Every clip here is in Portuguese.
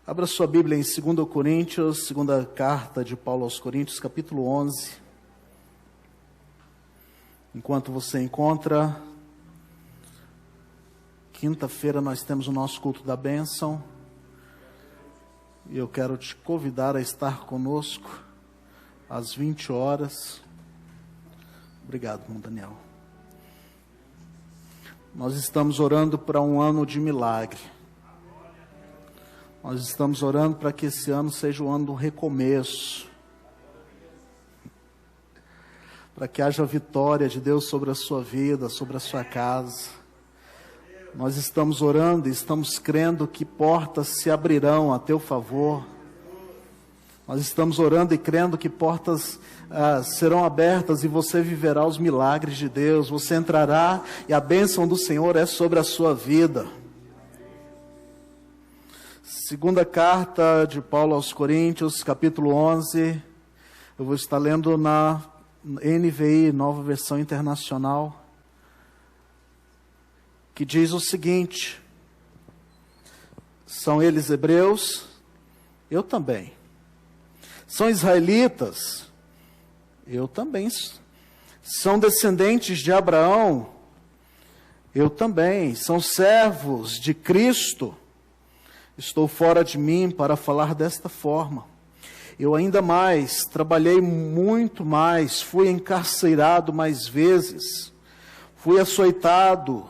Abra sua Bíblia em 2 Coríntios, segunda carta de Paulo aos Coríntios, capítulo 11. Enquanto você encontra, quinta-feira nós temos o nosso culto da bênção. E eu quero te convidar a estar conosco às 20 horas. Obrigado, irmão Daniel. Nós estamos orando para um ano de milagre. Nós estamos orando para que esse ano seja o ano do recomeço. Para que haja vitória de Deus sobre a sua vida, sobre a sua casa. Nós estamos orando e estamos crendo que portas se abrirão a teu favor. Nós estamos orando e crendo que portas serão abertas e você viverá os milagres de Deus. Você entrará e a bênção do Senhor é sobre a sua vida. Segunda carta de Paulo aos Coríntios, capítulo 11. Eu vou estar lendo na NVI, Nova Versão Internacional, que diz o seguinte: são eles hebreus? Eu também. São israelitas? Eu também. São descendentes de Abraão? Eu também. São servos de Cristo? Estou fora de mim para falar desta forma. Eu ainda mais, trabalhei muito mais, fui encarcerado mais vezes, fui açoitado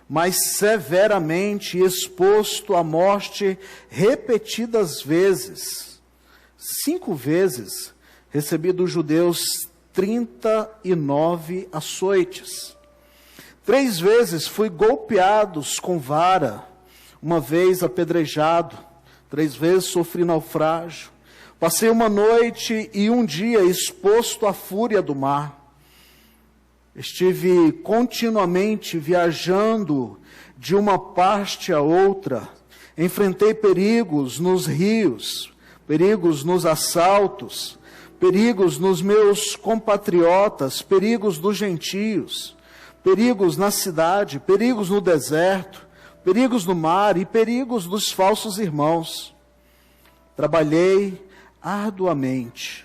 mais severamente, exposto à morte repetidas vezes. 5 vezes recebi dos judeus 39 açoites. 3 vezes fui golpeado com vara, 1 vez apedrejado, 3 vezes sofri naufrágio. Passei 1 noite e 1 dia exposto à fúria do mar. Estive continuamente viajando de uma parte a outra. Enfrentei perigos nos rios, perigos nos assaltos, perigos nos meus compatriotas, perigos dos gentios, perigos na cidade, perigos no deserto, perigos no mar e perigos dos falsos irmãos. Trabalhei arduamente.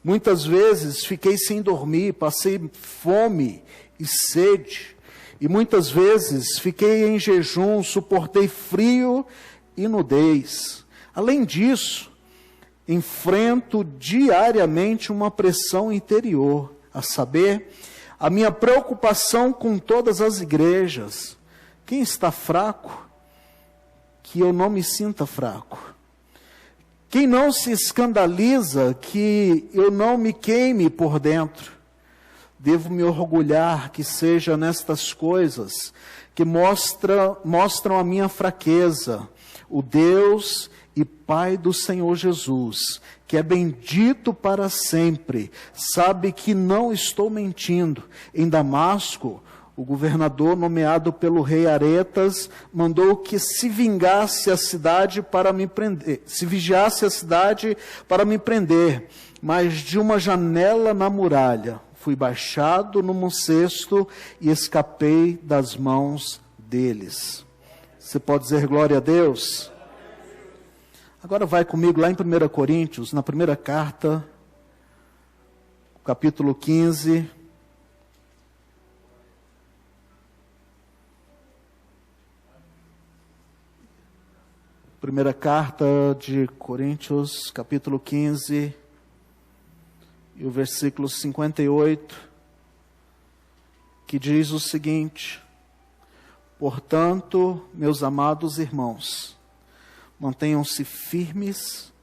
Muitas vezes fiquei sem dormir, passei fome e sede. E muitas vezes fiquei em jejum, suportei frio e nudez. Além disso, enfrento diariamente uma pressão interior, a saber, a minha preocupação com todas as igrejas. Quem está fraco, que eu não me sinta fraco. Quem não se escandaliza, que eu não me queime por dentro. Devo me orgulhar que seja nestas coisas que mostram a minha fraqueza. O Deus e Pai do Senhor Jesus, que é bendito para sempre, sabe que não estou mentindo. Em Damasco, o governador nomeado pelo rei Aretas mandou que se vigiasse a cidade para me prender, mas de uma janela na muralha fui baixado num cesto e escapei das mãos deles. Você pode dizer glória a Deus? Agora vai comigo lá em 1 Coríntios, na primeira carta, capítulo 15. Primeira carta de Coríntios, capítulo 15, e o versículo 58, que diz o seguinte: portanto, meus amados irmãos, mantenham-se firmes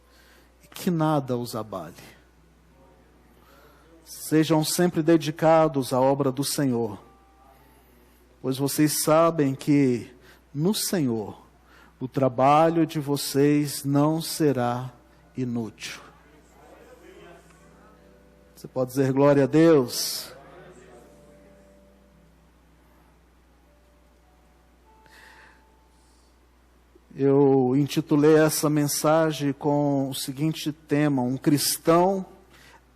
e que nada os abale. Sejam sempre dedicados à obra do Senhor, pois vocês sabem que no Senhor o trabalho de vocês não será inútil. Você pode dizer glória a Deus? Eu intitulei essa mensagem com o seguinte tema: um cristão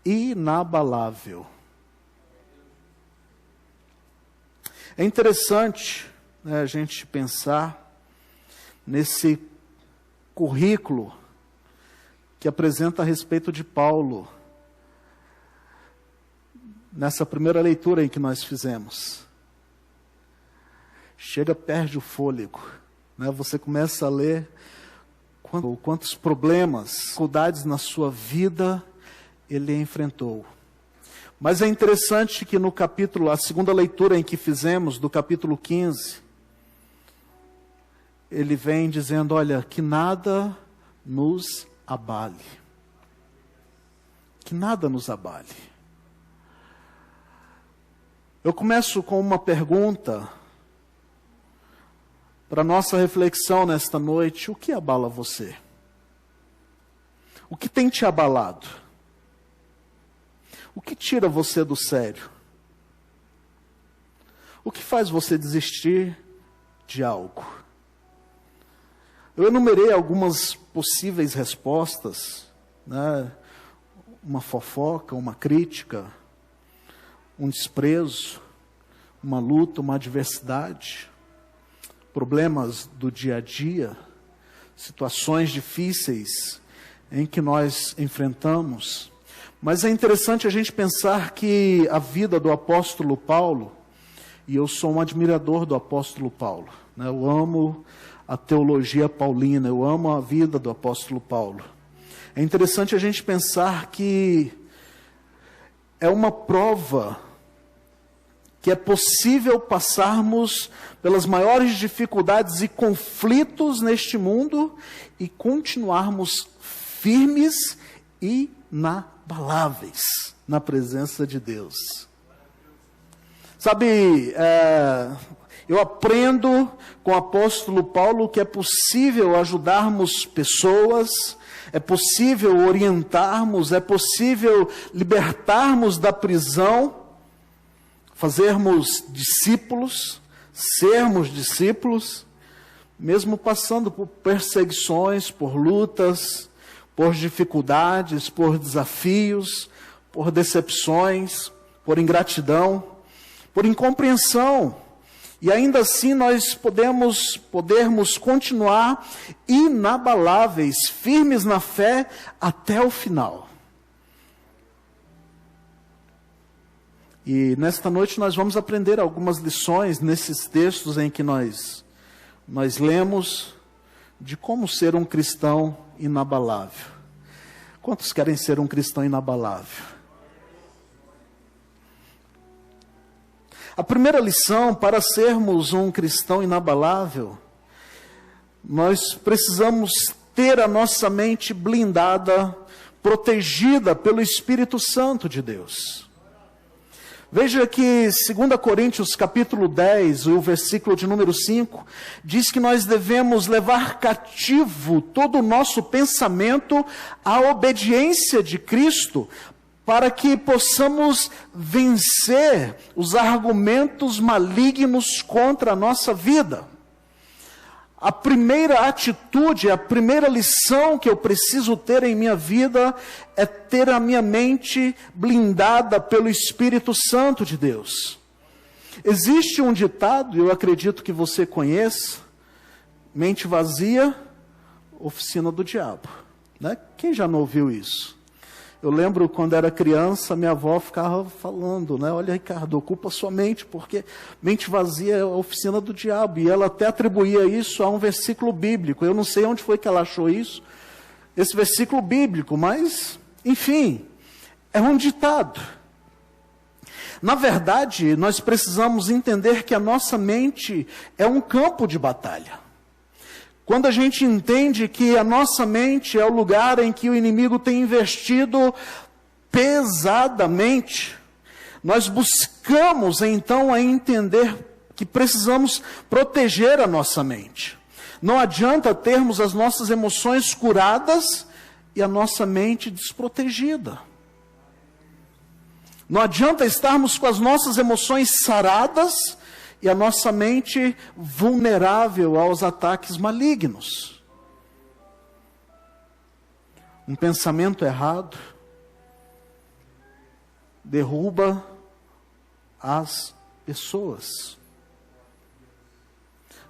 inabalável. É interessante, né, a gente pensar nesse currículo que apresenta a respeito de Paulo, nessa primeira leitura em que nós fizemos. Chega, perde o fôlego, né? Você começa a ler quantos problemas, dificuldades na sua vida ele enfrentou. Mas é interessante que no capítulo, a segunda leitura em que fizemos, do capítulo 15, ele vem dizendo, olha, que nada nos abale. Que nada nos abale. Eu começo com uma pergunta para nossa reflexão nesta noite. O que abala você? O que tem te abalado? O que tira você do sério? O que faz você desistir de algo? Eu enumerei algumas possíveis respostas, né? Uma fofoca, uma crítica, um desprezo, uma luta, uma adversidade, problemas do dia a dia, situações difíceis em que nós enfrentamos. Mas é interessante a gente pensar que a vida do apóstolo Paulo, e eu sou um admirador do apóstolo Paulo, né? Eu amo a teologia paulina, eu amo a vida do apóstolo Paulo. É interessante a gente pensar que é uma prova que é possível passarmos pelas maiores dificuldades e conflitos neste mundo e continuarmos firmes e inabaláveis na presença de Deus. Sabe, eu aprendo com o apóstolo Paulo que é possível ajudarmos pessoas, é possível orientarmos, é possível libertarmos da prisão, fazermos discípulos, sermos discípulos, mesmo passando por perseguições, por lutas, por dificuldades, por desafios, por decepções, por ingratidão, por incompreensão. E ainda assim nós podermos continuar inabaláveis, firmes na fé até o final. E nesta noite nós vamos aprender algumas lições nesses textos em que nós lemos de como ser um cristão inabalável. Quantos querem ser um cristão inabalável? A primeira lição, para sermos um cristão inabalável, nós precisamos ter a nossa mente blindada, protegida pelo Espírito Santo de Deus. Veja que 2 Coríntios capítulo 10, o versículo de número 5, diz que nós devemos levar cativo todo o nosso pensamento à obediência de Cristo, para que possamos vencer os argumentos malignos contra a nossa vida. A primeira atitude, a primeira lição que eu preciso ter em minha vida é ter a minha mente blindada pelo Espírito Santo de Deus. Existe um ditado, eu acredito que você conheça: mente vazia, oficina do diabo. Né? Quem já não ouviu isso? Eu lembro quando era criança, minha avó ficava falando, né? Olha, Ricardo, ocupa sua mente, porque mente vazia é a oficina do diabo. E ela até atribuía isso a um versículo bíblico. Eu não sei onde foi que ela achou isso, esse versículo bíblico, mas, enfim, é um ditado. Na verdade, nós precisamos entender que a nossa mente é um campo de batalha. Quando a gente entende que a nossa mente é o lugar em que o inimigo tem investido pesadamente, nós buscamos então a entender que precisamos proteger a nossa mente. Não adianta termos as nossas emoções curadas e a nossa mente desprotegida. Não adianta estarmos com as nossas emoções saradas e a nossa mente vulnerável aos ataques malignos. Um pensamento errado derruba as pessoas.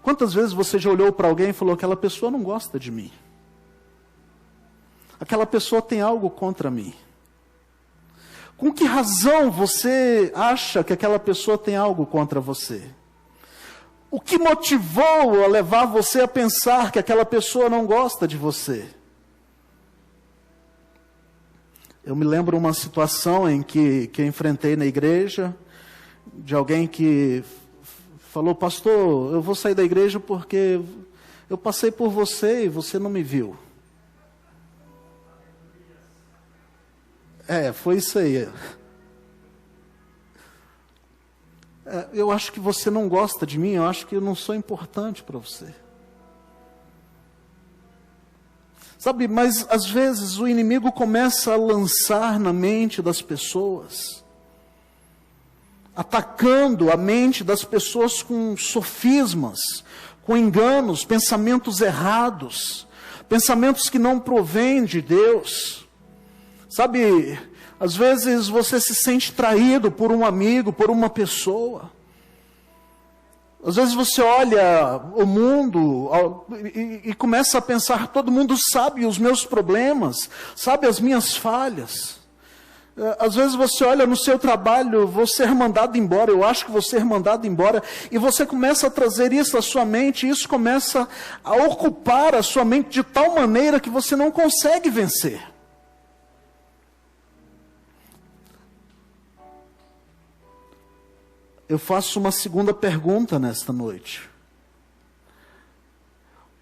Quantas vezes você já olhou para alguém e falou: aquela pessoa não gosta de mim? aquela pessoa tem algo contra mim. Com que razão você acha que aquela pessoa tem algo contra você? O que motivou a levar você a pensar que aquela pessoa não gosta de você? Eu me lembro uma situação em que eu enfrentei na igreja, de alguém que falou: pastor, eu vou sair da igreja porque eu passei por você e você não me viu. Foi isso aí. Eu acho que você não gosta de mim, eu acho que eu não sou importante para você. Sabe, mas às vezes o inimigo começa a lançar na mente das pessoas, atacando a mente das pessoas com sofismas, com enganos, pensamentos errados, pensamentos que não provêm de Deus. Sabe, às vezes você se sente traído por um amigo, por uma pessoa. Às vezes você olha o mundo e começa a pensar: todo mundo sabe os meus problemas, sabe as minhas falhas. Às vezes você olha no seu trabalho, vou ser mandado embora, eu acho que vou ser mandado embora, e você começa a trazer isso à sua mente, e isso começa a ocupar a sua mente de tal maneira que você não consegue vencer. Eu faço uma segunda pergunta nesta noite.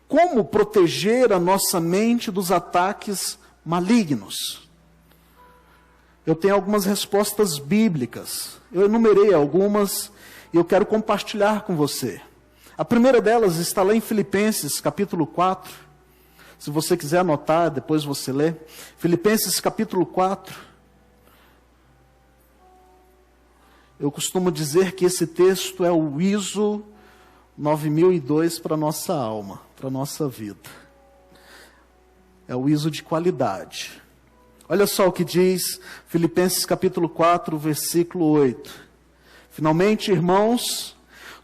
Como proteger a nossa mente dos ataques malignos? Eu tenho algumas respostas bíblicas. Eu enumerei algumas e eu quero compartilhar com você. A primeira delas está lá em Filipenses, capítulo 4. Se você quiser anotar, depois você lê. Filipenses, capítulo 4. Eu costumo dizer que esse texto é o ISO 9002 para a nossa alma, para a nossa vida. É o ISO de qualidade. Olha só o que diz Filipenses capítulo 4, versículo 8. Finalmente, irmãos,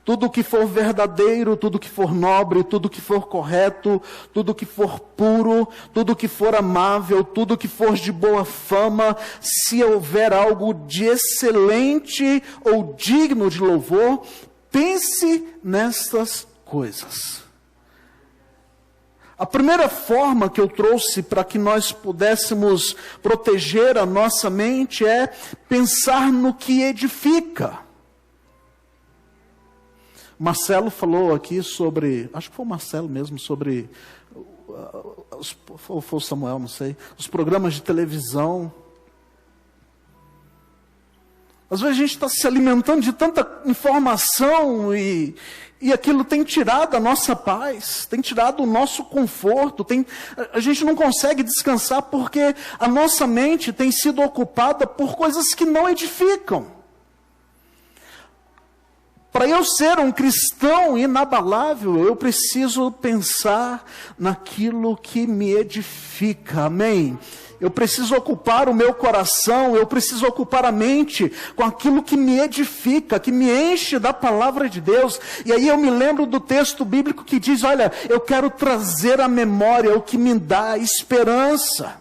tudo que for verdadeiro, tudo que for nobre, tudo que for correto, tudo que for puro, tudo que for amável, tudo que for de boa fama, se houver algo de excelente ou digno de louvor, pense nestas coisas. A primeira forma que eu trouxe para que nós pudéssemos proteger a nossa mente é pensar no que edifica. Marcelo falou aqui sobre, acho que foi o Marcelo mesmo, sobre, ou foi o Samuel, não sei, os programas de televisão. Às vezes a gente está se alimentando de tanta informação e aquilo tem tirado a nossa paz, tem tirado o nosso conforto, a gente não consegue descansar porque a nossa mente tem sido ocupada por coisas que não edificam. Para eu ser um cristão inabalável, eu preciso pensar naquilo que me edifica, amém? Eu preciso ocupar o meu coração, eu preciso ocupar a mente com aquilo que me edifica, que me enche da palavra de Deus. E aí eu me lembro do texto bíblico que diz: olha, eu quero trazer à memória o que me dá esperança.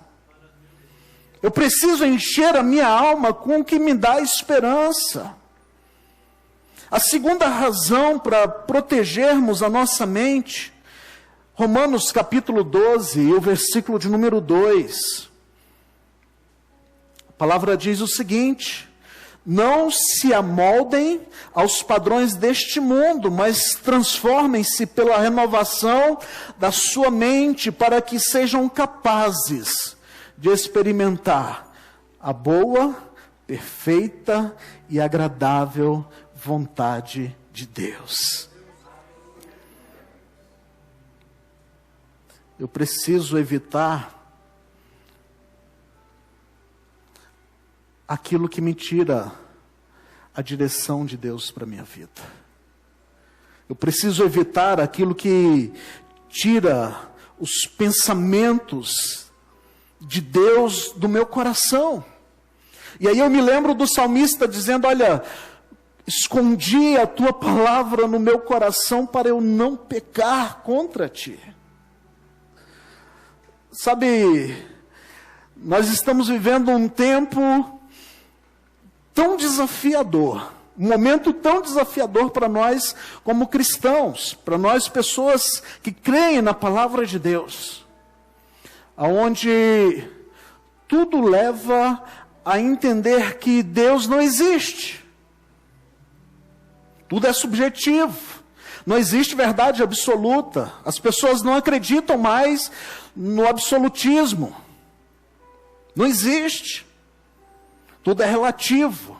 Eu preciso encher a minha alma com o que me dá esperança. A segunda razão para protegermos a nossa mente, Romanos capítulo 12, e o versículo de número 2. A palavra diz o seguinte: não se amoldem aos padrões deste mundo, mas transformem-se pela renovação da sua mente, para que sejam capazes de experimentar a boa, perfeita e agradável vontade de Deus. Eu preciso evitar aquilo que me tira a direção de Deus para a minha vida. Eu preciso evitar aquilo que tira os pensamentos de Deus do meu coração. E aí eu me lembro do salmista dizendo: olha, escondi a tua palavra no meu coração para eu não pecar contra ti. Sabe, Nós estamos vivendo um tempo tão desafiador, um momento tão desafiador para nós como cristãos, para nós pessoas que creem na palavra de Deus, aonde tudo leva a entender que Deus não existe. Tudo é subjetivo. Não existe verdade absoluta. As pessoas não acreditam mais no absolutismo. Não existe. Tudo é relativo.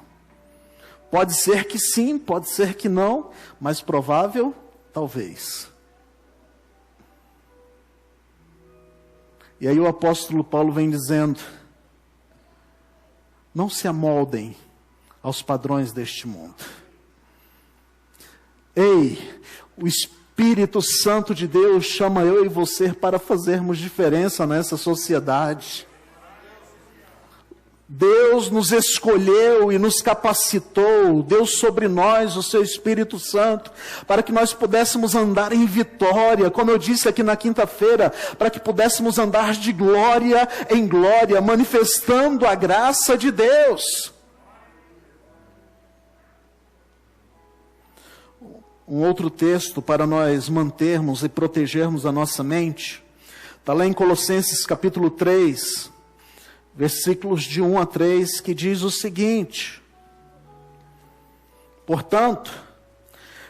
Pode ser que sim, pode ser que não, mas provável, talvez. E aí o apóstolo Paulo vem dizendo: não se amoldem aos padrões deste mundo. Ei, o Espírito Santo de Deus chama eu e você para fazermos diferença nessa sociedade. Deus nos escolheu e nos capacitou, deu sobre nós o seu Espírito Santo, para que nós pudéssemos andar em vitória, como eu disse aqui na quinta-feira, para que pudéssemos andar de glória em glória, manifestando a graça de Deus. Um outro texto para nós mantermos e protegermos a nossa mente, está lá em Colossenses capítulo 3, versículos de 1 a 3, que diz o seguinte: portanto,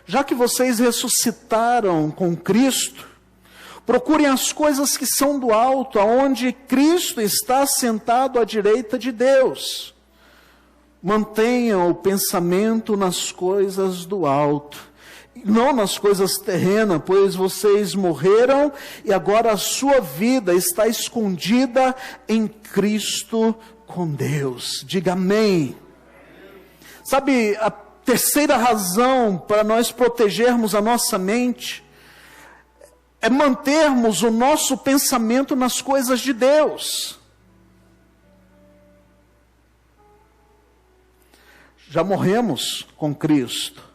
já que vocês ressuscitaram com Cristo, procurem as coisas que são do alto, aonde Cristo está sentado à direita de Deus. Mantenham o pensamento nas coisas do alto, não nas coisas terrenas, pois vocês morreram e agora a sua vida está escondida em Cristo com Deus. Diga amém. Sabe, a terceira razão para nós protegermos a nossa mente é mantermos o nosso pensamento nas coisas de Deus. Já morremos com Cristo.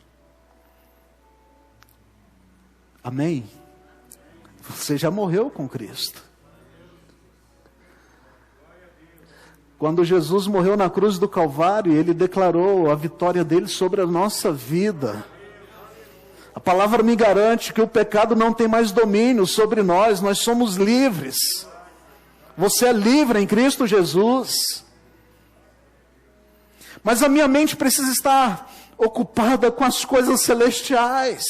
Amém? Você já morreu com Cristo. Quando Jesus morreu na cruz do Calvário, Ele declarou a vitória dele sobre a nossa vida. A palavra me garante que o pecado não tem mais domínio sobre nós, nós somos livres. Você é livre em Cristo Jesus. Mas a minha mente precisa estar ocupada com as coisas celestiais.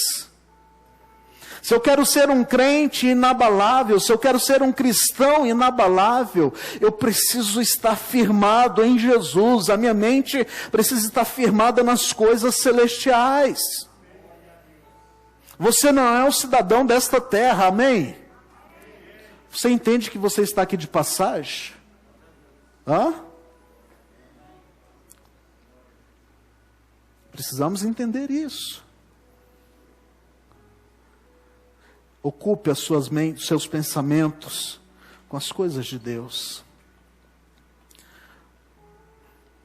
Se eu quero ser um crente inabalável, se eu quero ser um cristão inabalável, eu preciso estar firmado em Jesus. A minha mente precisa estar firmada nas coisas celestiais. Você não é um cidadão desta terra, amém? Você entende que você está aqui de passagem? Hã? Precisamos entender isso. Ocupe as suas mentes, seus pensamentos com as coisas de Deus.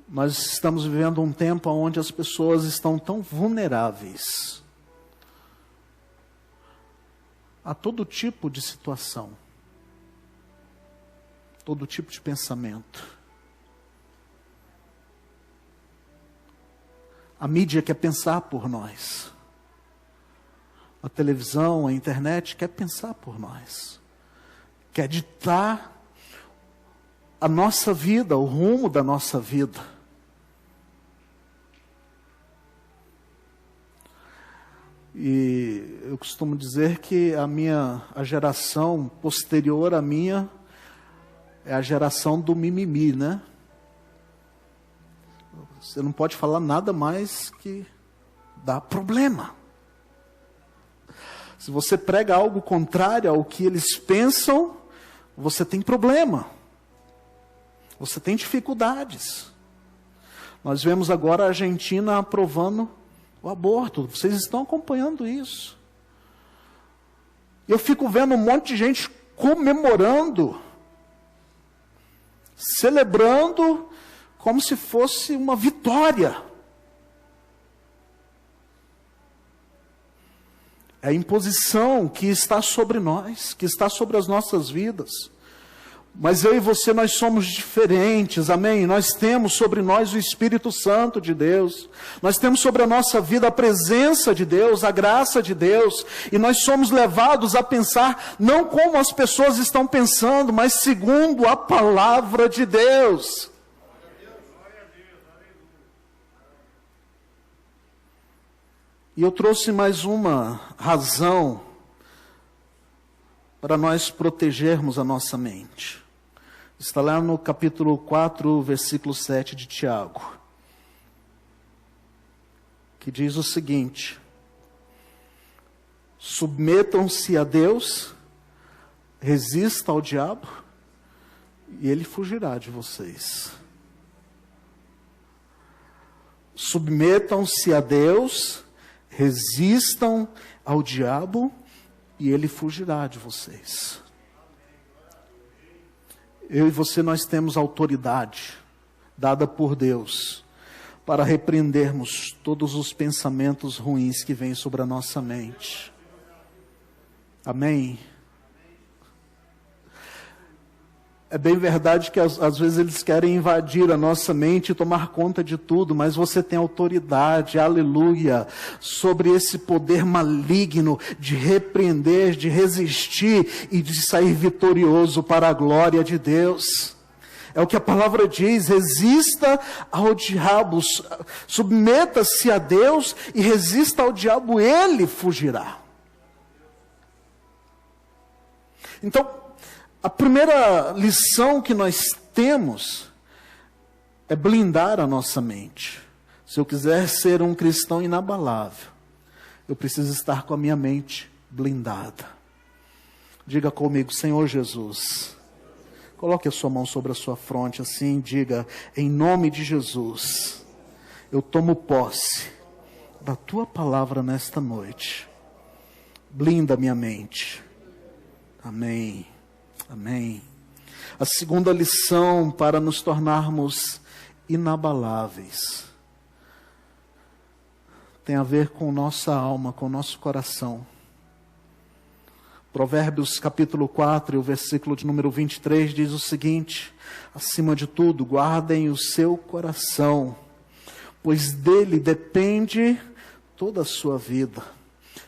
Nós estamos vivendo um tempo onde as pessoas estão tão vulneráveis a todo tipo de situação, todo tipo de pensamento. A mídia quer pensar por nós. A televisão, a internet quer pensar por nós. Quer ditar a nossa vida, o rumo da nossa vida. E eu costumo dizer que a geração posterior à minha é a geração do mimimi, né? Você não pode falar nada mais que dá problema. Se você prega algo contrário ao que eles pensam, você tem problema. Você tem dificuldades. Nós vemos agora a Argentina aprovando o aborto. Vocês estão acompanhando isso. Eu fico vendo um monte de gente comemorando, celebrando, como se fosse uma vitória. É a imposição que está sobre nós, que está sobre as nossas vidas. Mas eu e você, nós somos diferentes, amém? Nós temos sobre nós o Espírito Santo de Deus. Nós temos sobre a nossa vida a presença de Deus, a graça de Deus. E nós somos levados a pensar não como as pessoas estão pensando, mas segundo a palavra de Deus. E eu trouxe mais uma razão para nós protegermos a nossa mente. Está lá no capítulo 4, versículo 7 de Tiago, que diz o seguinte: submetam-se a Deus, resista ao diabo, e ele fugirá de vocês. Submetam-se a Deus, resistam ao diabo, e ele fugirá de vocês. Eu e você, nós temos autoridade dada por Deus para repreendermos todos os pensamentos ruins que vêm sobre a nossa mente. Amém? É bem verdade que às vezes eles querem invadir a nossa mente e tomar conta de tudo, mas você tem autoridade, aleluia, sobre esse poder maligno de repreender, de resistir e de sair vitorioso para a glória de Deus. É o que a palavra diz: resista ao diabo, submeta-se a Deus e resista ao diabo, ele fugirá. Então, a primeira lição que nós temos é blindar a nossa mente. Se eu quiser ser um cristão inabalável, eu preciso estar com a minha mente blindada. Diga comigo: Senhor Jesus. Coloque a sua mão sobre a sua fronte assim, diga: em nome de Jesus, eu tomo posse da tua palavra nesta noite. Blinda minha mente. Amém. Amém. A segunda lição para nos tornarmos inabaláveis tem a ver com nossa alma, com nosso coração. Provérbios capítulo 4, o versículo de número 23 diz o seguinte: acima de tudo, guardem o seu coração, pois dele depende toda a sua vida.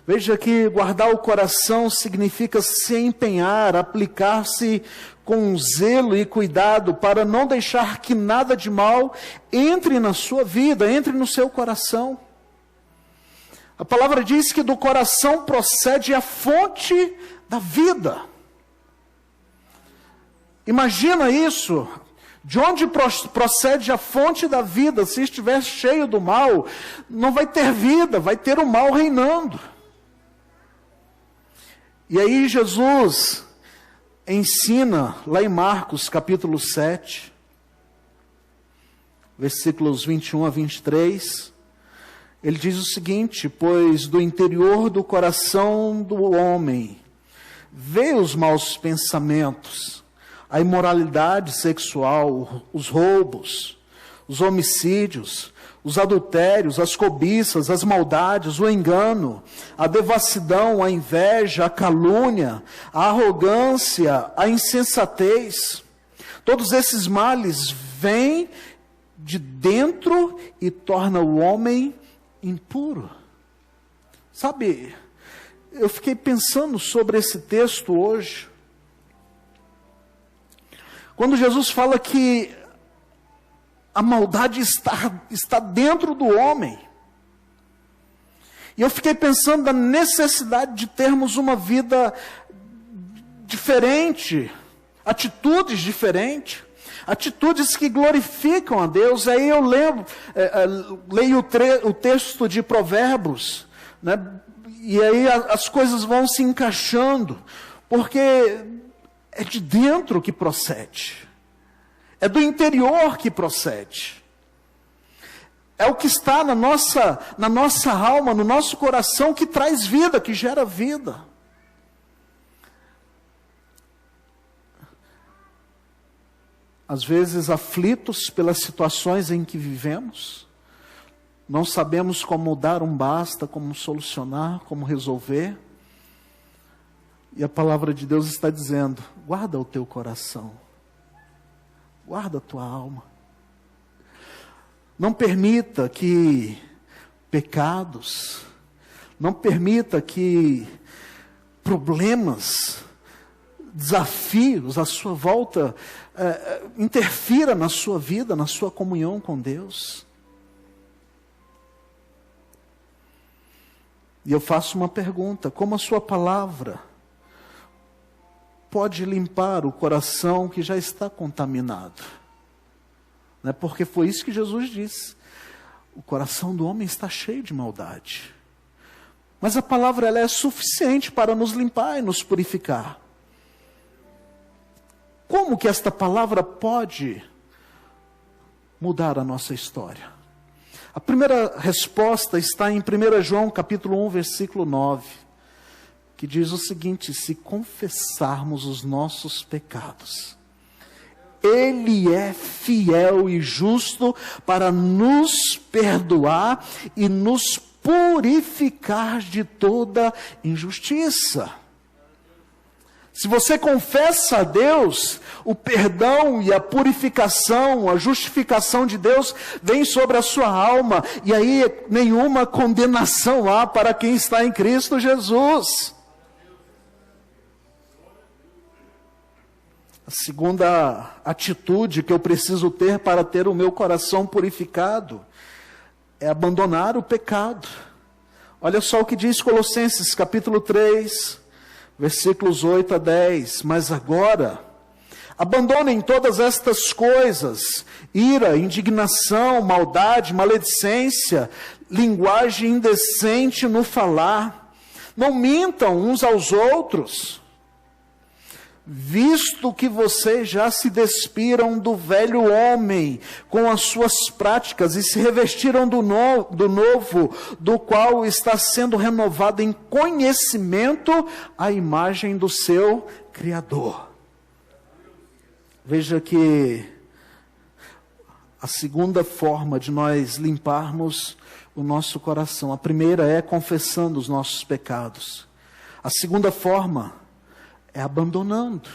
Veja que guardar o coração significa se empenhar, aplicar-se com zelo e cuidado para não deixar que nada de mal entre na sua vida, entre no seu coração. A palavra diz que do coração procede a fonte da vida. Imagina isso. De onde procede a fonte da vida? Se estiver cheio do mal, não vai ter vida, vai ter o mal reinando. E aí Jesus ensina, lá em Marcos capítulo 7, versículos 21 a 23, ele diz o seguinte: pois do interior do coração do homem veem os maus pensamentos, a imoralidade sexual, os roubos, os homicídios, os adultérios, as cobiças, as maldades, o engano, a devassidão, a inveja, a calúnia, a arrogância, a insensatez. Todos esses males vêm de dentro e tornam o homem impuro. Sabe, eu fiquei pensando sobre esse texto hoje. Quando Jesus fala que a maldade está dentro do homem. E eu fiquei pensando na necessidade de termos uma vida diferente, atitudes diferentes, atitudes que glorificam a Deus. Aí eu leio o texto de Provérbios, né? E aí as coisas vão se encaixando, porque é de dentro que procede. É do interior que procede. É o que está na nossa alma, no nosso coração, que traz vida, que gera vida. Às vezes aflitos pelas situações em que vivemos, não sabemos como dar um basta, como solucionar, como resolver. E a palavra de Deus está dizendo: guarda o teu coração. Guarda a tua alma. Não permita que pecados, não permita que problemas, desafios à sua volta interfira na sua vida, na sua comunhão com Deus. E eu faço uma pergunta: como a sua palavra pode limpar o coração que já está contaminado? Né? Porque foi isso que Jesus disse. O coração do homem está cheio de maldade. Mas a palavra ela é suficiente para nos limpar e nos purificar. Como que esta palavra pode mudar a nossa história? A primeira resposta está em 1 João capítulo 1, versículo 9, que diz o seguinte: se confessarmos os nossos pecados, Ele é fiel e justo para nos perdoar e nos purificar de toda injustiça. Se você confessa a Deus, o perdão e a purificação, a justificação de Deus vem sobre a sua alma, e aí nenhuma condenação há para quem está em Cristo Jesus. A segunda atitude que eu preciso ter para ter o meu coração purificado é abandonar o pecado. Olha só o que diz Colossenses capítulo 3, versículos 8 a 10. Mas agora, abandonem todas estas coisas: ira, indignação, maldade, maledicência, linguagem indecente no falar. Não mintam uns aos outros, visto que vocês já se despiram do velho homem com as suas práticas e se revestiram do novo, do qual está sendo renovado em conhecimento a imagem do seu Criador. Veja que a segunda forma de nós limparmos o nosso coração, a primeira é confessando os nossos pecados. A segunda forma é abandonando.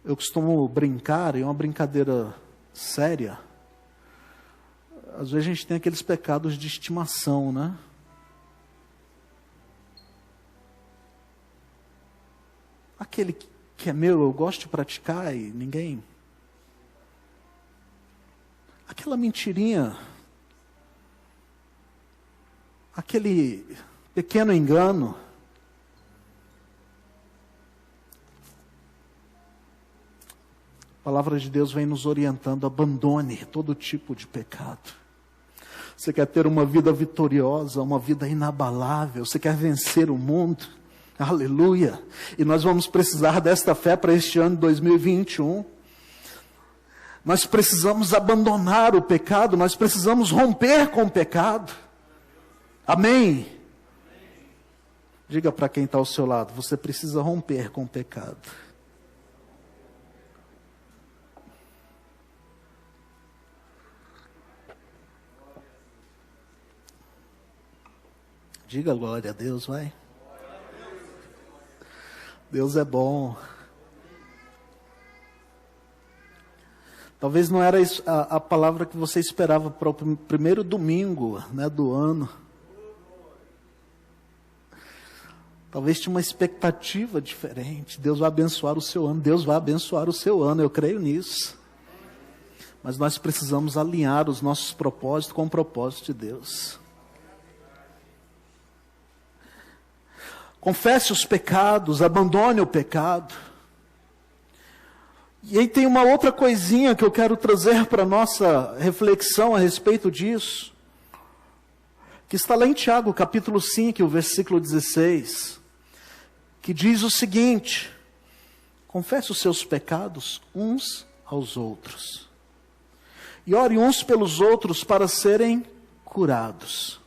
Eu costumo brincar, e é uma brincadeira séria. Às vezes a gente tem aqueles pecados de estimação, né? Aquele que é meu, eu gosto de praticar e ninguém... Aquela mentirinha, aquele pequeno engano. A palavra de Deus vem nos orientando: abandone todo tipo de pecado. Você quer ter uma vida vitoriosa, uma vida inabalável, você quer vencer o mundo? Aleluia! E nós vamos precisar desta fé para este ano de 2021. Nós precisamos abandonar o pecado, nós precisamos romper com o pecado. Amém? Diga para quem está ao seu lado: você precisa romper com o pecado. Diga glória a Deus, vai. Deus é bom. Talvez não era a palavra que você esperava para o primeiro domingo, né, do ano. Talvez tinha uma expectativa diferente. Deus vai abençoar o seu ano. Deus vai abençoar o seu ano, eu creio nisso. Mas nós precisamos alinhar os nossos propósitos com o propósito de Deus. Confesse os pecados, abandone o pecado. E aí tem uma outra coisinha que eu quero trazer para a nossa reflexão a respeito disso, que está lá em Tiago, capítulo 5, o versículo 16, que diz o seguinte: confesse os seus pecados uns aos outros, e ore uns pelos outros para serem curados.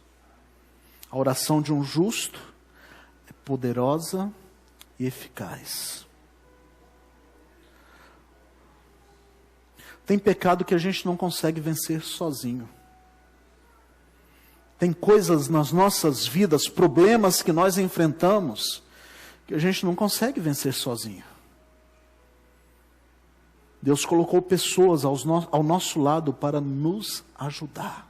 A oração de um justo é poderosa e eficaz. Tem pecado que a gente não consegue vencer sozinho. Tem coisas nas nossas vidas, problemas que nós enfrentamos, que a gente não consegue vencer sozinho. Deus colocou pessoas ao nosso lado para nos ajudar.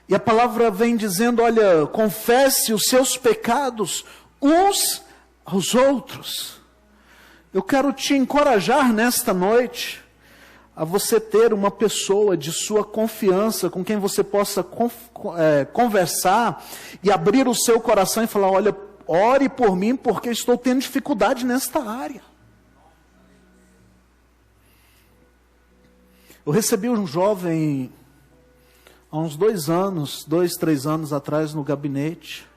E a palavra vem dizendo, olha, confesse os seus pecados uns aos outros. Eu quero te encorajar nesta noite a você ter uma pessoa de sua confiança, com quem você possa conversar e abrir o seu coração e falar, olha, ore por mim porque estou tendo dificuldade nesta área. Eu recebi um jovem há uns 2, 3 anos atrás no gabinete.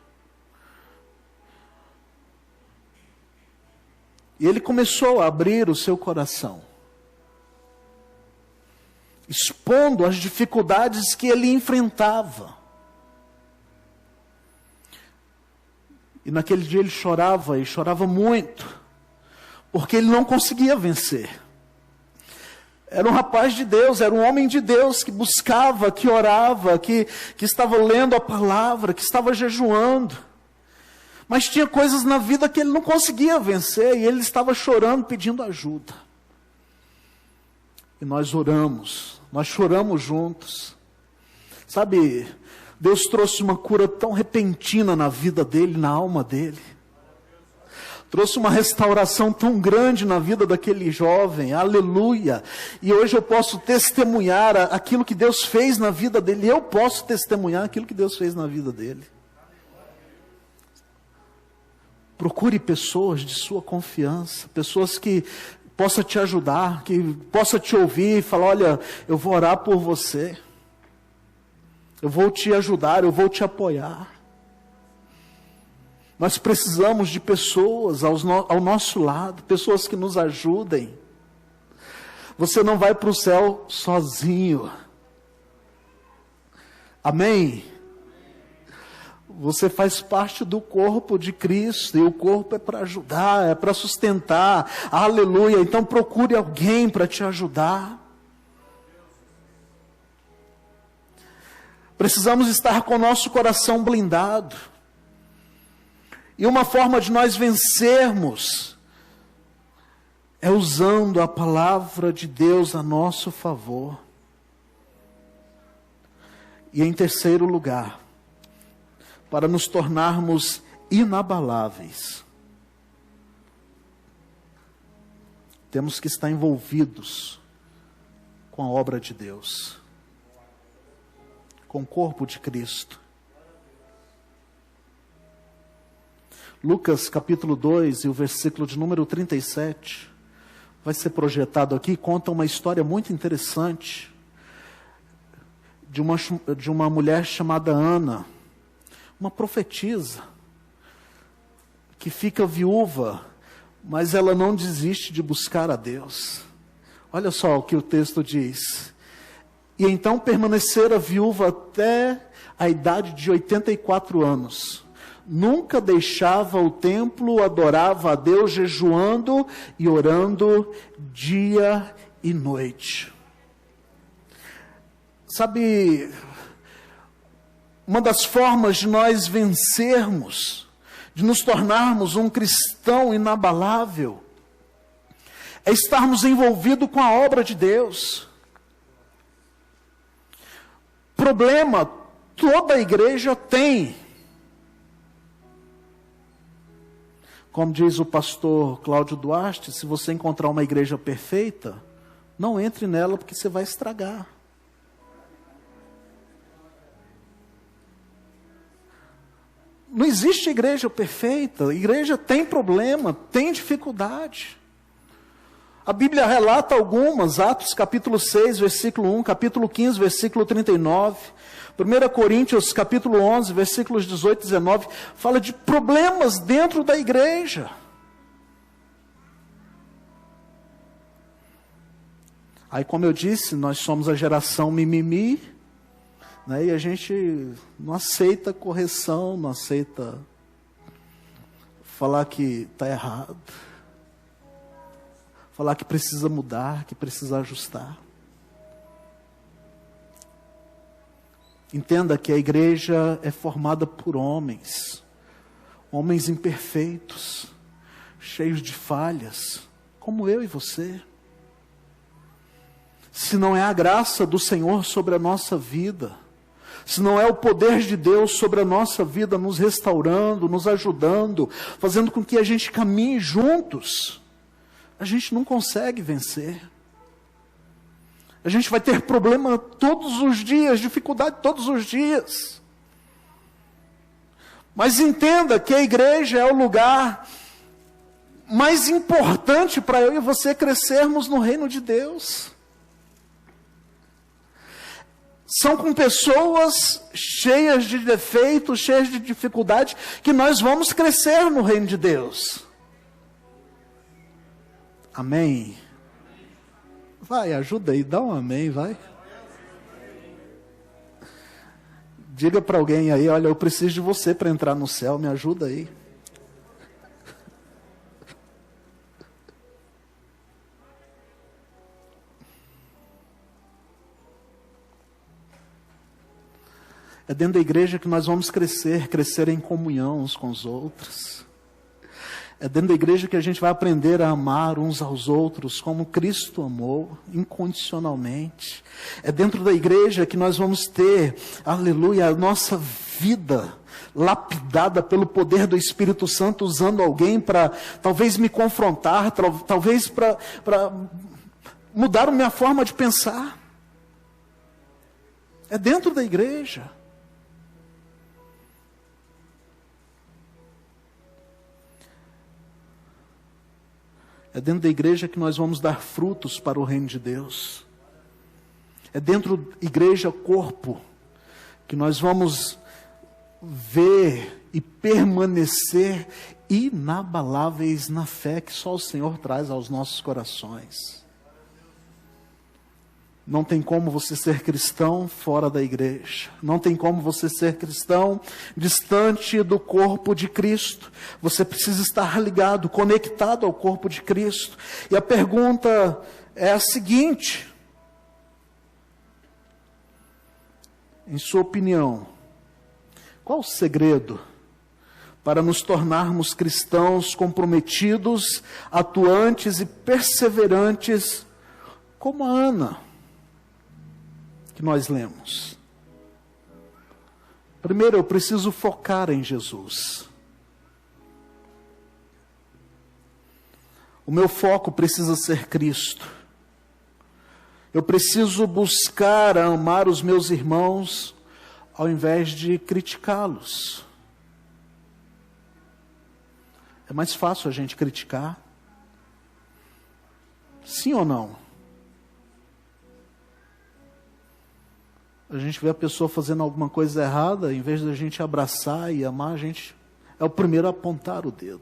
E ele começou a abrir o seu coração, expondo as dificuldades que ele enfrentava. E naquele dia ele chorava, e chorava muito, porque ele não conseguia vencer. Era um rapaz de Deus, era um homem de Deus que buscava, que orava, que estava lendo a palavra, que estava jejuando. Mas tinha coisas na vida que ele não conseguia vencer e ele estava chorando, pedindo ajuda. E nós oramos, nós choramos juntos. Sabe, Deus trouxe uma cura tão repentina na vida dele, na alma dele. Trouxe uma restauração tão grande na vida daquele jovem, aleluia. E hoje eu posso testemunhar aquilo que Deus fez na vida dele. Eu posso testemunhar aquilo que Deus fez na vida dele. Procure pessoas de sua confiança, pessoas que possam te ajudar, que possam te ouvir e falar, olha, eu vou orar por você. Eu vou te ajudar, eu vou te apoiar. Nós precisamos de pessoas ao nosso lado, pessoas que nos ajudem. Você não vai para o céu sozinho. Amém? Você faz parte do corpo de Cristo, e o corpo é para ajudar, é para sustentar. Aleluia! Então procure alguém para te ajudar. Precisamos estar com o nosso coração blindado. E uma forma de nós vencermos é usando a palavra de Deus a nosso favor. E em terceiro lugar, para nos tornarmos inabaláveis, temos que estar envolvidos com a obra de Deus, com o corpo de Cristo. Lucas capítulo 2 e o versículo de número 37, vai ser projetado aqui, conta uma história muito interessante, de uma mulher chamada Ana, uma profetisa, que fica viúva, mas ela não desiste de buscar a Deus. Olha só o que o texto diz. E então permanecera viúva até a idade de 84 anos. Nunca deixava o templo, adorava a Deus, jejuando e orando dia e noite. Sabe, uma das formas de nós vencermos, de nos tornarmos um cristão inabalável, é estarmos envolvidos com a obra de Deus. Problema, toda a igreja tem. Como diz o pastor Cláudio Duarte, se você encontrar uma igreja perfeita, não entre nela porque você vai estragar. Não existe igreja perfeita. A igreja tem problema, tem dificuldade. A Bíblia relata algumas, Atos capítulo 6, versículo 1, capítulo 15, versículo 39, 1 Coríntios capítulo 11, versículos 18 e 19, fala de problemas dentro da igreja. Aí, como eu disse, nós somos a geração mimimi, né, e a gente não aceita correção, não aceita falar que está errado. Falar que precisa mudar, que precisa ajustar. Entenda que a igreja é formada por homens imperfeitos, cheios de falhas, como eu e você. Se não é a graça do Senhor sobre a nossa vida, se não é o poder de Deus sobre a nossa vida, nos restaurando, nos ajudando, fazendo com que a gente caminhe juntos, a gente não consegue vencer. A gente vai ter problema todos os dias, dificuldade todos os dias. Mas entenda que a igreja é o lugar mais importante para eu e você crescermos no reino de Deus. São com pessoas cheias de defeitos, cheias de dificuldade, que nós vamos crescer no reino de Deus. Amém? Vai, ajuda aí, dá um amém, vai. Diga para alguém aí, olha, eu preciso de você para entrar no céu, me ajuda aí. É dentro da igreja que nós vamos crescer em comunhão uns com os outros. É dentro da igreja que a gente vai aprender a amar uns aos outros como Cristo amou, incondicionalmente. É dentro da igreja que nós vamos ter, aleluia, a nossa vida lapidada pelo poder do Espírito Santo, usando alguém para talvez me confrontar, talvez para mudar a minha forma de pensar. É dentro da igreja. É dentro da igreja que nós vamos dar frutos para o reino de Deus. É dentro da igreja, corpo, que nós vamos ver e permanecer inabaláveis na fé que só o Senhor traz aos nossos corações. Não tem como você ser cristão fora da igreja. Não tem como você ser cristão distante do corpo de Cristo. Você precisa estar ligado, conectado ao corpo de Cristo. E a pergunta é a seguinte: em sua opinião, qual o segredo para nos tornarmos cristãos comprometidos, atuantes e perseverantes como a Ana que nós lemos? Primeiro, eu preciso focar em Jesus. O meu foco precisa ser Cristo. Eu preciso buscar amar os meus irmãos ao invés de criticá-los. É mais fácil a gente criticar? Sim ou não? A gente vê a pessoa fazendo alguma coisa errada, em vez de a gente abraçar e amar, a gente é o primeiro a apontar o dedo.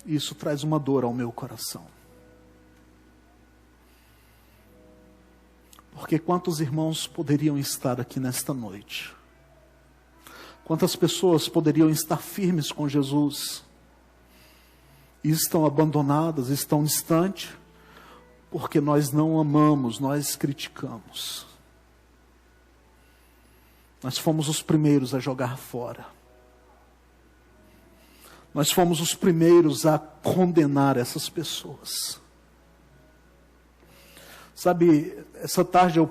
Isso traz uma dor ao meu coração. Porque quantos irmãos poderiam estar aqui nesta noite? Quantas pessoas poderiam estar firmes com Jesus? E estão abandonadas, estão distantes, porque nós não amamos, nós criticamos. Nós fomos os primeiros a jogar fora. Nós fomos os primeiros a condenar essas pessoas. Sabe, essa tarde eu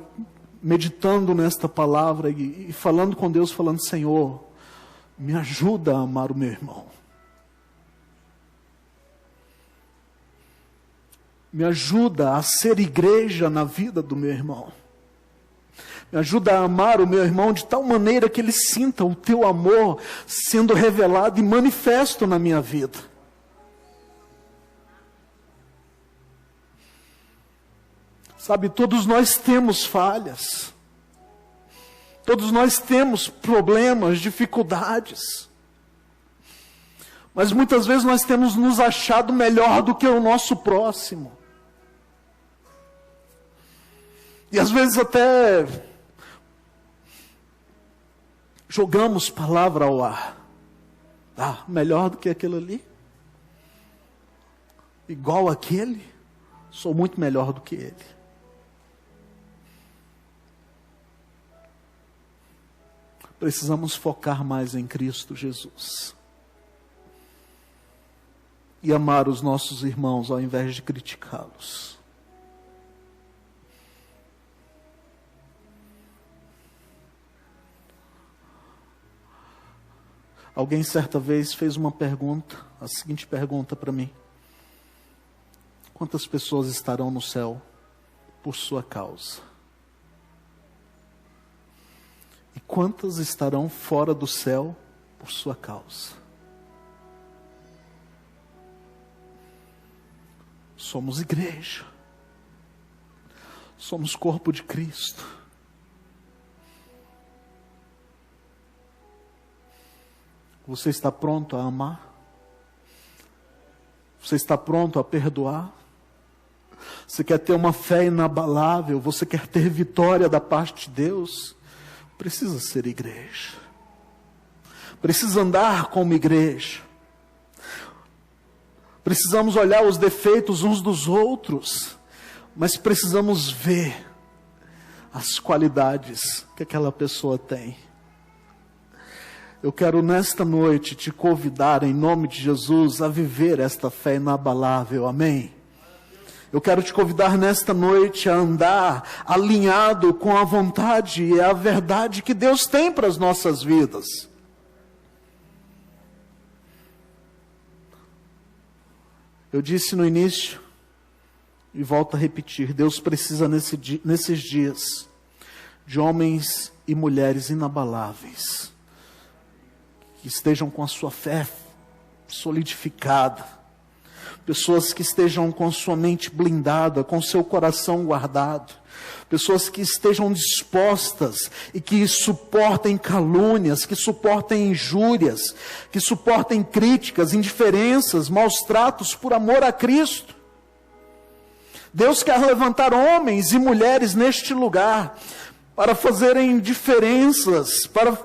meditando nesta palavra e falando com Deus, falando: Senhor, me ajuda a amar o meu irmão. Me ajuda a ser igreja na vida do meu irmão. Me ajuda a amar o meu irmão de tal maneira que ele sinta o teu amor sendo revelado e manifesto na minha vida. Sabe, todos nós temos falhas. Todos nós temos problemas, dificuldades. Mas muitas vezes nós temos nos achado melhor do que o nosso próximo. E às vezes até jogamos palavra ao ar. Ah, melhor do que aquele ali? Igual aquele? Sou muito melhor do que ele. Precisamos focar mais em Cristo Jesus. E amar os nossos irmãos ao invés de criticá-los. Alguém certa vez fez uma pergunta, a seguinte pergunta para mim: quantas pessoas estarão no céu por sua causa? E quantas estarão fora do céu por sua causa? Somos igreja. Somos corpo de Cristo. Você está pronto a amar? Você está pronto a perdoar? Você quer ter uma fé inabalável? Você quer ter vitória da parte de Deus? Precisa ser igreja. Precisa andar como igreja. Precisamos olhar os defeitos uns dos outros, mas precisamos ver as qualidades que aquela pessoa tem. Eu quero nesta noite te convidar em nome de Jesus a viver esta fé inabalável, amém? Eu quero te convidar nesta noite a andar alinhado com a vontade e a verdade que Deus tem para as nossas vidas. Eu disse no início, e volto a repetir, Deus precisa nesses dias de homens e mulheres inabaláveis, que estejam com a sua fé solidificada, pessoas que estejam com sua mente blindada, com seu coração guardado, pessoas que estejam dispostas e que suportem calúnias, que suportem injúrias, que suportem críticas, indiferenças, maus tratos por amor a Cristo. Deus quer levantar homens e mulheres neste lugar para fazerem diferenças, para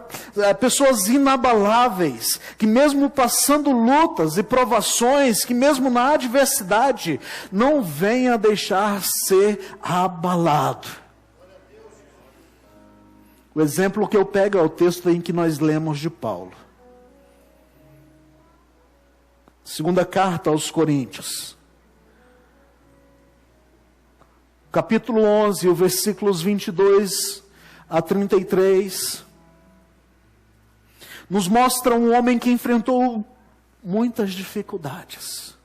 pessoas inabaláveis, que mesmo passando lutas e provações, que mesmo na adversidade, não venha deixar ser abalado. O exemplo que eu pego é o texto em que nós lemos de Paulo. Segunda carta aos Coríntios. Capítulo 11, o versículos 22 a 33, nos mostra um homem que enfrentou muitas dificuldades.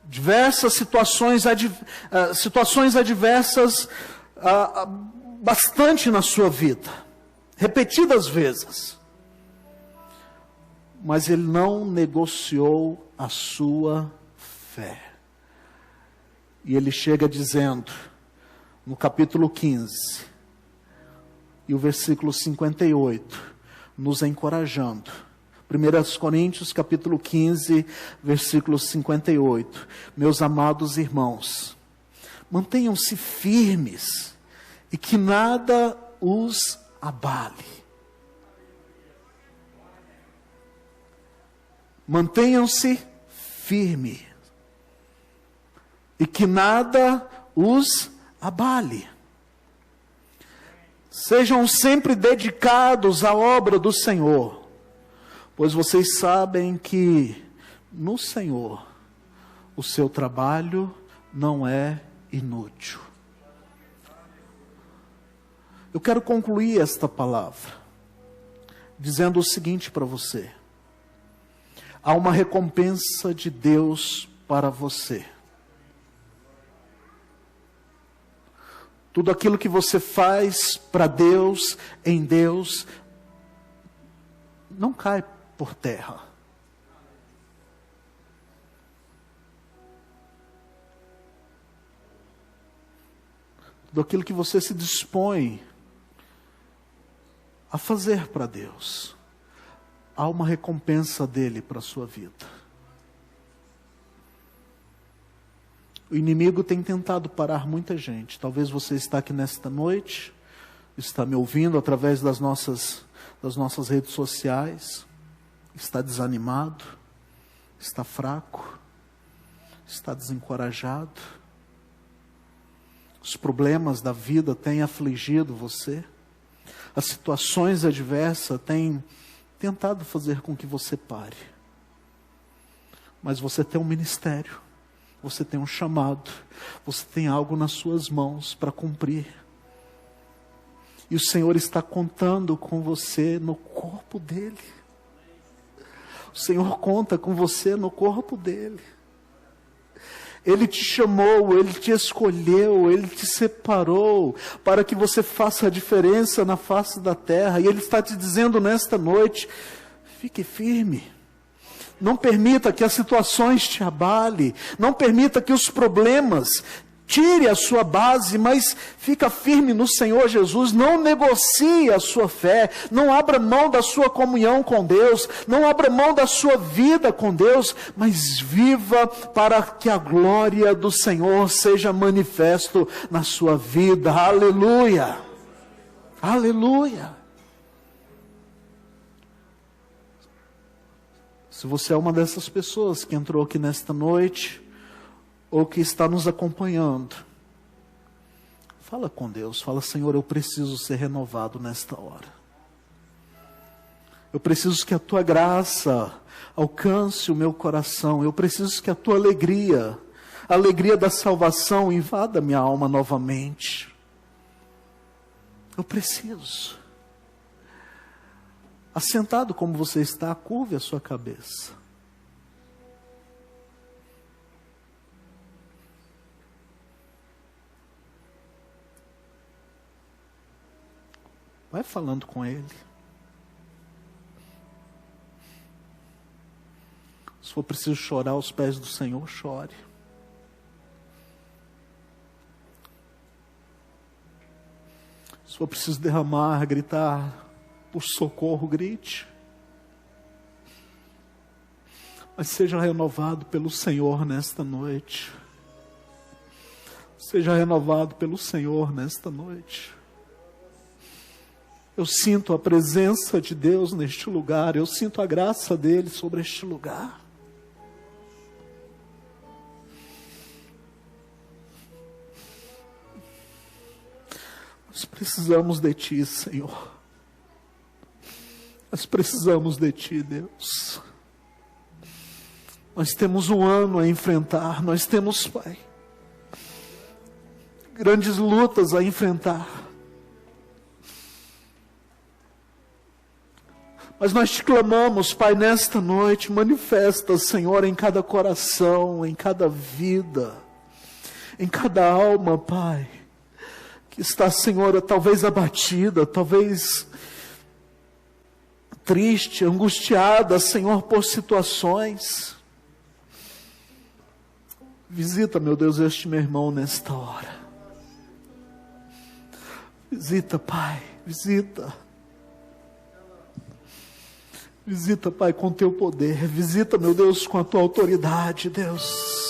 Diversas situações adversas, bastante na sua vida, repetidas vezes. Mas ele não negociou a sua fé. E ele chega dizendo, no capítulo 15, e o versículo 58, nos encorajando. 1 Coríntios, capítulo 15, versículo 58. Meus amados irmãos, mantenham-se firmes e que nada os abale. Mantenham-se firmes e que nada os abale. Sejam sempre dedicados à obra do Senhor, pois vocês sabem que no Senhor o seu trabalho não é inútil. Eu quero concluir esta palavra dizendo o seguinte para você: há uma recompensa de Deus para você. Tudo aquilo que você faz para Deus, em Deus, não cai por terra. Tudo aquilo que você se dispõe a fazer para Deus, há uma recompensa dele para a sua vida. O inimigo tem tentado parar muita gente. Talvez você está aqui nesta noite, está me ouvindo através das nossas redes sociais, está desanimado, está fraco, está desencorajado. Os problemas da vida têm afligido você. As situações adversas têm tentado fazer com que você pare. Mas você tem um ministério, você tem um chamado, você tem algo nas suas mãos para cumprir. E o Senhor está contando com você no corpo dele. O Senhor conta com você no corpo dele. Ele te chamou, Ele te escolheu, Ele te separou para que você faça a diferença na face da terra. E Ele está te dizendo nesta noite, fique firme. Não permita que as situações te abalem. Não permita que os problemas tire a sua base, mas fica firme no Senhor Jesus. Não negocie a sua fé. Não abra mão da sua comunhão com Deus. Não abra mão da sua vida com Deus. Mas viva para que a glória do Senhor seja manifesto na sua vida. Aleluia! Aleluia! Se você é uma dessas pessoas que entrou aqui nesta noite, ou que está nos acompanhando, fala com Deus, fala: Senhor, eu preciso ser renovado nesta hora. Eu preciso que a Tua graça alcance o meu coração. Eu preciso que a Tua alegria, a alegria da salvação, invada minha alma novamente. Eu preciso. Assentado como você está, curve a sua cabeça. Vai falando com Ele. Se for preciso chorar aos pés do Senhor, chore. Se for preciso derramar, gritar por socorro, grite. Mas seja renovado pelo Senhor nesta noite. Seja renovado pelo Senhor nesta noite. Eu sinto a presença de Deus neste lugar. Eu sinto a graça dEle sobre este lugar. Nós precisamos de Ti, Senhor. Nós precisamos de Ti, Deus. Nós temos um ano a enfrentar. Nós temos, Pai, grandes lutas a enfrentar. Mas nós te clamamos, Pai, nesta noite, manifesta, Senhor, em cada coração, em cada vida, em cada alma, Pai, que está, Senhor, talvez abatida, talvez triste, angustiada, Senhor, por situações. Visita, meu Deus, este meu irmão nesta hora. Visita, Pai, visita. Visita, Pai, com Teu poder. Visita, meu Deus, com a Tua autoridade, Deus.